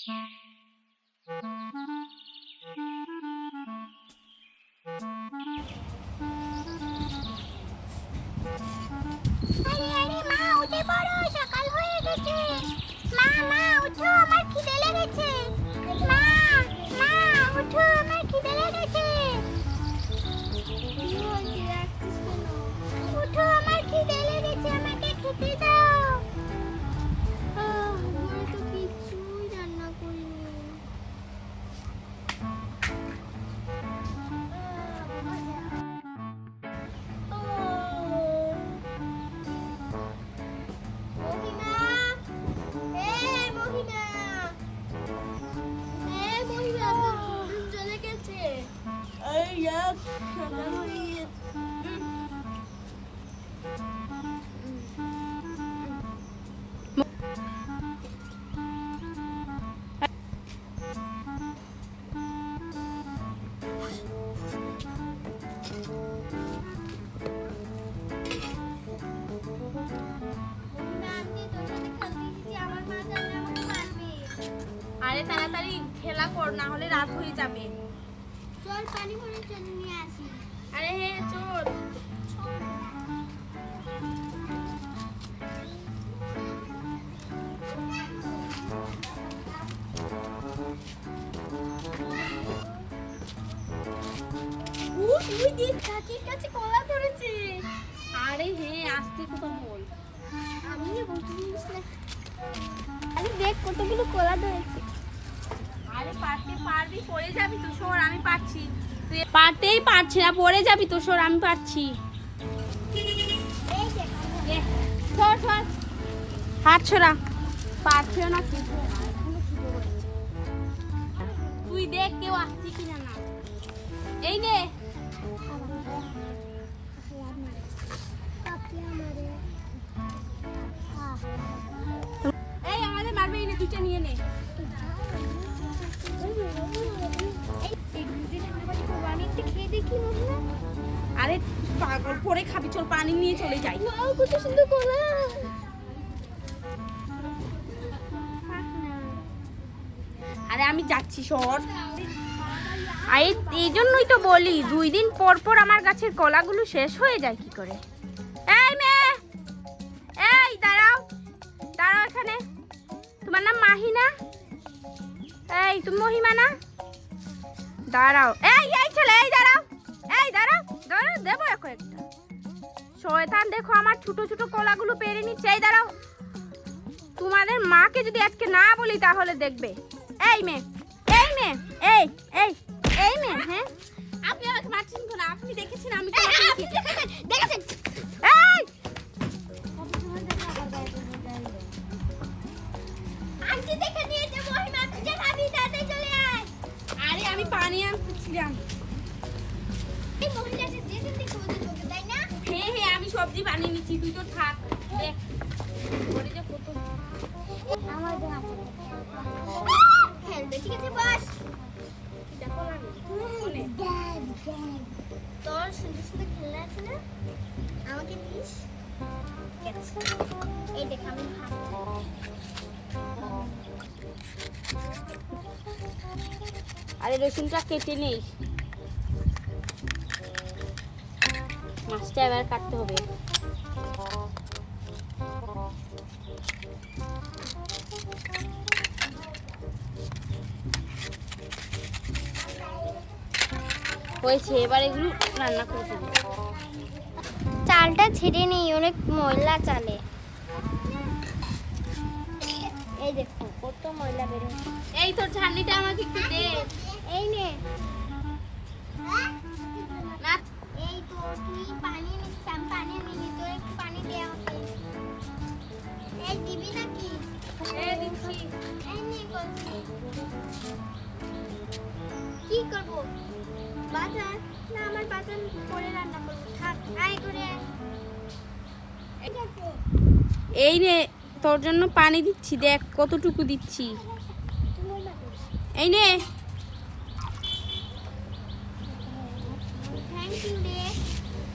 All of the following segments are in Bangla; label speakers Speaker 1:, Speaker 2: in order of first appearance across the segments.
Speaker 1: আরে আরে মা উঠে পড়ো, সকাল হয়ে গেছে। মা মা উঠো, আমার খিদে লেগেছে। মা মা উঠো, আমার খিদে লেগেছে। উঠো, আমার খিদে লেগেছে, আমাকে খেতে দাও।
Speaker 2: ঘরে তো কিছুই রান্না করিনি। মহিমা, মহিমা, মহিমা চলে গেছে।
Speaker 3: আরে তাড়াতাড়ি খেলা কর, না হলে রাত হয়ে যাবে।
Speaker 2: চল পানি ভরে চলে নিয়ে আসি।
Speaker 3: আরে হ্যাঁ চল।
Speaker 2: তুই দেখ কাকির কাছে কলা ধরেছে।
Speaker 3: আরে হ্যাঁ আস্তে কথা বল।
Speaker 2: আমি বলছিস না। আরে দেখ কতগুলো কলা ধরেছে।
Speaker 3: আরে পারতে পারবি, পড়ে যাবি তো, সর আমি পারছি। তুই পারতেই পারছি না, পড়ে যাবি তো, সর আমি পারছি।
Speaker 2: এই দেখ
Speaker 3: সর সর, হাত ছড়া, পারছেও না কি। তুই দেখ কেউ আসছে কিনা না। এই নে, এই আমাদের মারবে, এই নে দুইটা নিয়ে নে।
Speaker 2: খেয়ে দেখি মহিলা।
Speaker 3: আরে পাগল, পরে খাবি, চল পানি নিয়ে চলে যাই।
Speaker 2: ওয়াও কত সুন্দর কলা।
Speaker 3: আরে আমি যাচ্ছি, সর। এই জন্যই তো বলি 2 দিন পর পর আমার গাছের কলাগুলো শেষ হয়ে যায় কি করে। এই মেয়ে, এই দাঁড়াও দাঁড়াও এখানে। তোমার নাম মাহি না? এই তুমি মহিমা না? দাঁড়াও, এই এই ছেলে, এই দাঁড়াও, এই দাঁড়াও দাঁড়াও, দেবো একটা। শয়তান দেখো আমার ছোট ছোট কলাগুলো পেরে নিচ্ছে। এই দাঁড়াও, তোমাদের মাকে যদি আজকে না বলি তাহলে দেখবে। এই মেয়ে, এই মেয়ে, এই এই এই মেয়ে, হ্যাঁ আপনি আমাকে মারছেন কেন? আপনি দেখেছেন আমি
Speaker 2: দেখেছেন?
Speaker 3: এই
Speaker 2: আন্টি দেখে নিয়েছে মহিমা, তুই যা খাবি তাড়াতাড়ি চলে আয়।
Speaker 3: আরে আমি পানি আনতেছিলাম।
Speaker 2: এই মহিলাটা যে দিন খোঁজে তোকে তাই না?
Speaker 3: হ্যাঁ হ্যাঁ আমি সবজি বানিয়ে নিচ্ছি, তুই তো থাক। দেখ ঘরে যে কত
Speaker 2: আমার হাতে খেলবে, ঠিক আছে বস।
Speaker 3: দেখো লাগে
Speaker 2: তোর সুন্দর সুন্দর খেলনা আছে না, আমাকে দিস। ঠিক আছে, এই দেখ আমি
Speaker 3: আরে রসুনটা কেটে নেই, মাছটা এবার কাটতে হবে। হয়েছে, এবার এগুলো রান্না করে দেবো।
Speaker 2: চালটা ছেড়ে নেই, অনেক ময়লা চালে। এই দেখো কত ময়লা বেরোচ্ছে।
Speaker 3: এই তোর ঝান্নিটা আমাকে একটু দে।
Speaker 2: এই নে।
Speaker 3: না
Speaker 2: এই তো তুই পানি নিচ্ছিস, আমি পানি নিই, তোর একটু পানি দে আমাকে। এই দিবি নাকি?
Speaker 3: দিচ্ছি।
Speaker 2: এই নে করছি। কি করবো? বাজার না, আমার বাজার করে রান্না করবো। থাক আয় করে আয়।
Speaker 3: এই নে তোর জন্য পানি দিচ্ছি, দেখ কতটুকু দিচ্ছি। এই নে।
Speaker 2: থ্যাংক ইউ রে।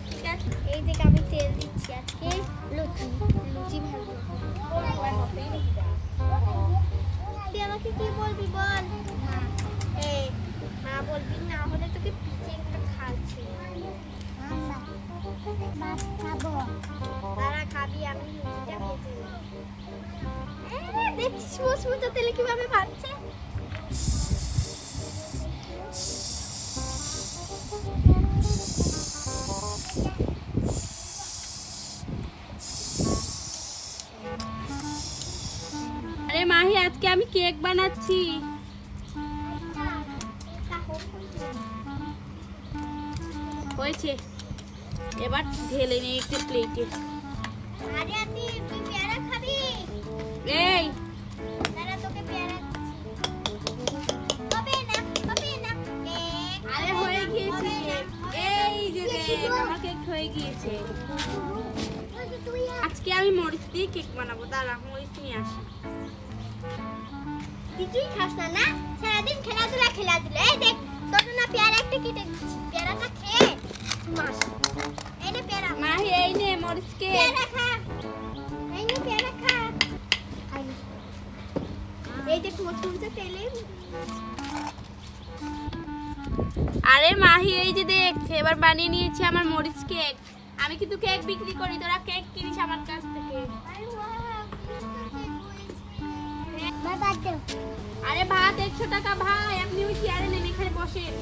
Speaker 2: ঠিক আছে, এই দেখ আমি তেল দিচ্ছি, আজকে লুচি ভাজবো। তুই আমাকে মাকে কি বলবি বল? এই মা বলবি না হলে তোকে পিঠে একটা খাচ্ছে। তারা খাবি আমি লুচিটা ভেজে দেখছিস মশমুচা তেলে কিভাবে ভাজছে।
Speaker 3: আরে মাহি, আজকে আমি কেক বানাচ্ছি। হয়েছে, এবার ঢেলে নিই একটা প্লেটে।
Speaker 2: আরে আদি তুই পেয়ারা খাবি?
Speaker 3: এই
Speaker 2: দাঁড়া তোকে পেয়ারা হবে না
Speaker 3: আরে হয়ে গিয়েছে কেক। এই যে দেখ, আমার কেক হয়ে গিয়েছে। আজকে আমি মরিচ দিয়ে কেক বানাবো। দাঁড়া, মরিচ নিয়ে আসি।
Speaker 2: কিছুই খাস না না? সারাদিন খেলাধুলা। এই দেখ তোর না পেয়ারা একটা কেটে দিচ্ছি, পেয়ারাটা খেয়ে মাস। এই নে পেয়ারা।
Speaker 3: মাহি, এই নে মরিচ কেক।
Speaker 2: পেয়ারা খা। এই নে পেয়ারা খা। এই দেখ মশমুচা তেলে।
Speaker 3: আরে মাহি, এই যে দেখ, এবার বানিয়ে নিয়েছি আমার মরিচ কেক। আমি কিন্তু কেক বিক্রি করি, তোরা কেক কিনিস আমার কাছ থেকে। আরে ভাত 100 টাকা ভাই, আপনি ওই চেয়ারে নেন, এখানে বসেন।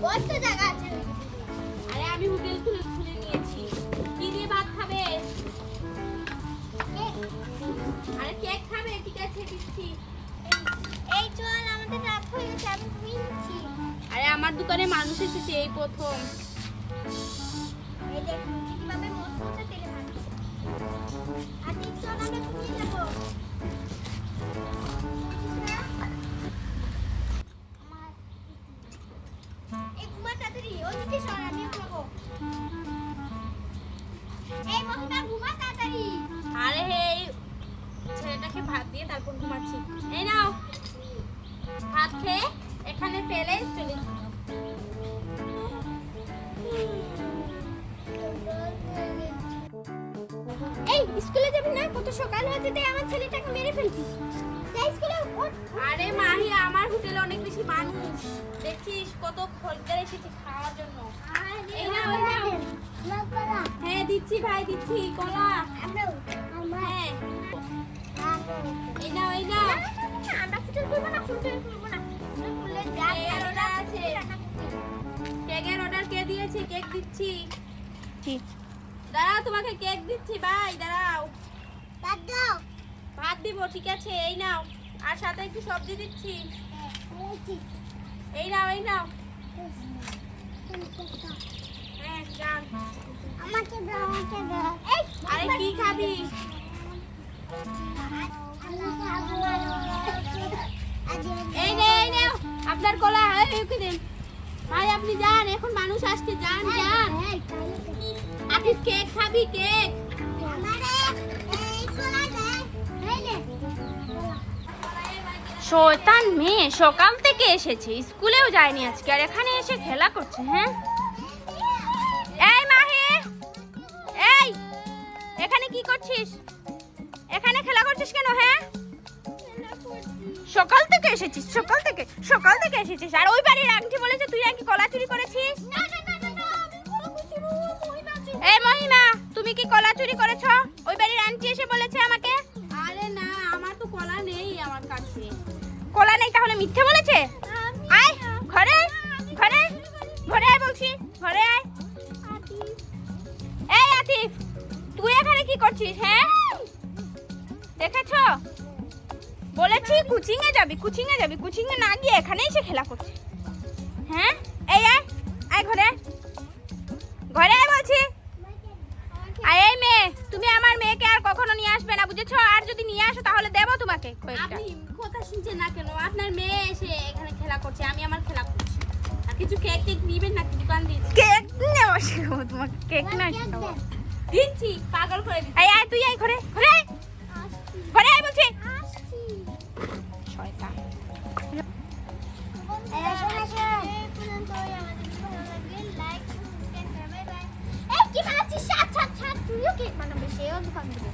Speaker 2: বসতে জায়গা আছে।
Speaker 3: আরে আমি হোটেল খুলে নিয়েছি। কি দিয়ে ভাত খাবে? আরে কেক খাবে? ঠিক আছে, দিচ্ছি।
Speaker 2: এই চল, আমাদের রাত হয়ে গেছে, আমি ঘুমিয়েছি।
Speaker 3: আরে আমার দোকানে মানুষ এসেছে এই প্রথম।
Speaker 2: এই দেখ কিভাবে মশমুচা তেলে ভাজছে। আর এই চল আমরা ঘুমিয়ে যাবো। এই ঘুমা তাড়াতাড়ি, ওদিকে সর, আমিও ঘুমাবো। এই মহিমা ঘুমা তাড়াতাড়ি।
Speaker 3: আরে এই ছেলেটাকে ভাত দিয়ে তারপর ঘুমাচ্ছি। এই নাও ভাত, খেয়ে এখানে ফেলে চলে যাও।
Speaker 2: এই স্কুলে যাবি না? কত সকাল হয়েছে, তাই আমার ছেলেটাকে মেরে ফেলছিস। যাই স্কুলে ওঠ।
Speaker 3: আরে মাহি, আমার হোটেলে অনেক বেশি মানুষ, দেখছিস কত খরিদ্দার এসেছে খাওয়ার জন্য। এই নাও, এই নাও। হ্যাঁ দিচ্ছি ভাই, দিচ্ছি কলা। হ্যাঁ এই নাও, এই নাও।
Speaker 2: আমরা ফুটে করবো না, ফুটে করবো না। ফুলে যা
Speaker 3: কেকের অর্ডার আছে। কেকের অর্ডার কে দিয়েছে? কেক দিচ্ছি। দাঁড়াও, তোমাকে কেক দিচ্ছি ভাই, দাঁড়াও। ভাত দিব, ঠিক আছে। এই নাও, আর সাথে একটু সবজি দিচ্ছি। এই নাও, এই নাও। হ্যাঁ যান।
Speaker 2: আমাকে দাও, আমাকে দাও। এই
Speaker 3: আরে কি খাবি? এই নে, এই নাও আপনার কলা। ওকে দেন ভাই, আপনি যান, এখন মানুষ আসছে, যান যান। আতিস কেক খাবি? কেক শয়তান মেয়ে, সকাল থেকে এসেছে, স্কুলেও যায়নি আজকে, আর এখানে এসে খেলা করছে। হ্যাঁ এই মাহি, এই এখানে কি করছিস? এখানে খেলা করছিস কেন? হ্যাঁ সকাল থেকে এসেছিস, সকাল থেকে এসেছিস, আর ওই বাড়ির আন্টি বলেছে তুই নাকি কলা চুরি করেছিস। এই মহিমা, তুমি কি কলা চুরি করেছো? ওই বাড়ির আন্টি এসে বলেছে আমাকে। আরে না, আমার তো কলা নেই আমার কাছে। কলা নেই তাহলে মিথ্যে বলেছে? আয় ঘরে, ঘরে ঘরে আয় বলছি, ঘরে আয়। এই আতিফ, তুই এখানে কি করছিস? হ্যাঁ দেখেছো, বলেছি কোচিং এ যাবি, কোচিং এ না গিয়ে এখানে এসে খেলা করছিস। হ্যাঁ এই আয়, আয় ঘরে, ঘরে আয় বলছি। আর এই মেয়ে, তুমি আমার মেয়েকে আর কখনো নিয়ে আসবে না, বুঝেছো? আর যদি নিয়ে আসো তাহলে দেবো তোমাকে। আপনি কথা শুনছেন না কেন? আপনার মেয়ে এসে এখানে খেলা করছে, আমি আমার খেলা করছি। আর কিছু কেক টেক নিবেন নাকি? দোকান দিয়েছি। কেক নেওয়া শেখাবো তোমাকে, কেক না শেখাবো। দিচ্ছি, পাগল করে দিচ্ছি। আয় তুই আয় ঘরে, ঘরে আয়, ঘরে আয় বলছি। শয়তান।
Speaker 2: কি বানাচ্ছিস? তুইও কেক বানাবে, সেও দোকান দেবে।